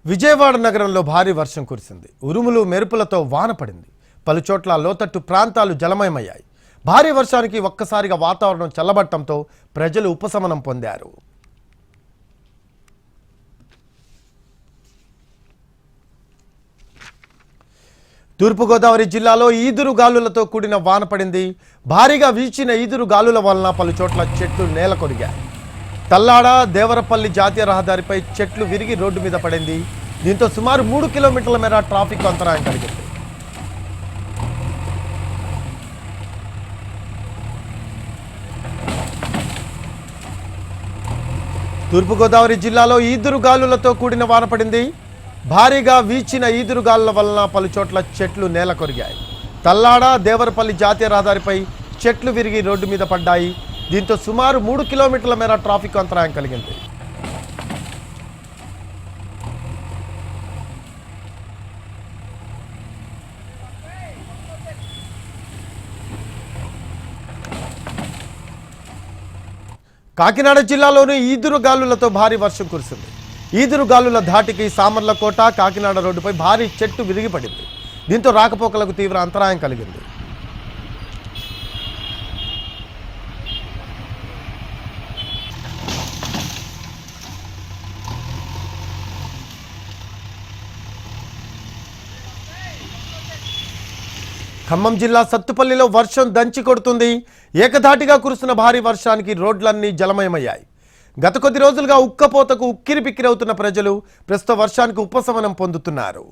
విజయవాడ నగరంలో భారీ వర్షం కురిసింది. ఉరుములు మెరుపులతో వాన పడింది. పలుచోట్ల లోతట్టు ప్రాంతాలు జలమయమయ్యాయి. భారీ వర్షానికి ఒక్కసారిగా వాతావరణం చల్లబడటంతో ప్రజలు ఉపశమనం పొందారు. తూర్పుగోదావరి జిల్లాలో ఈదురు గాలులతో కూడిన వాన పడింది. భారీగా వీచిన ఈదురు గాలుల వలన పలుచోట్ల చెట్లు నేలకొరిగాయి. తల్లాడ దేవరపల్లి జాతీయ రహదారిపై చెట్లు విరిగి రోడ్డు మీద పడింది. దీంతో సుమారు 3 కిలోమీటర్ల మేర ట్రాఫిక్ అంతరాయం కలిగింది. తూర్పుగోదావరి జిల్లాలో ఈదురు గాలులతో కూడిన వాన పడింది. భారీగా వీచిన ఈదురు గాలుల వలన పలుచోట్ల చెట్లు నేలకొరిగాయి. తల్లాడ దేవరపల్లి జాతీయ రహదారిపై చెట్లు విరిగి రోడ్డు మీద పడ్డాయి. దీంతో సుమారు 3 కిలోమీటర్ల మేర ట్రాఫిక్ అంతరాయం కలిగింది. కాకినాడ జిల్లాలోని ఈదురు గాలులతో భారీ వర్షం కురిసింది. ఈదురు గాలుల ధాటికి సామర్లకోట కాకినాడ రోడ్డుపై భారీ చెట్టు విరిగిపడింది. దీంతో రాకపోకలకు తీవ్ర అంతరాయం కలిగింది. ఖమ్మం జిల్లా సత్తుపల్లిలో వర్షం దంచి కొడుతుంది. ఏకధాటిగా కురుస్తున్న భారీ వర్షానికి రోడ్లన్నీ జలమయమయ్యాయి. గత కొద్ది రోజులుగా ఉక్కపోతకు ఉక్కిరిబిక్కిరవుతున్న ప్రజలు ప్రస్తుత వర్షానికి ఉపశమనం పొందుతున్నారు.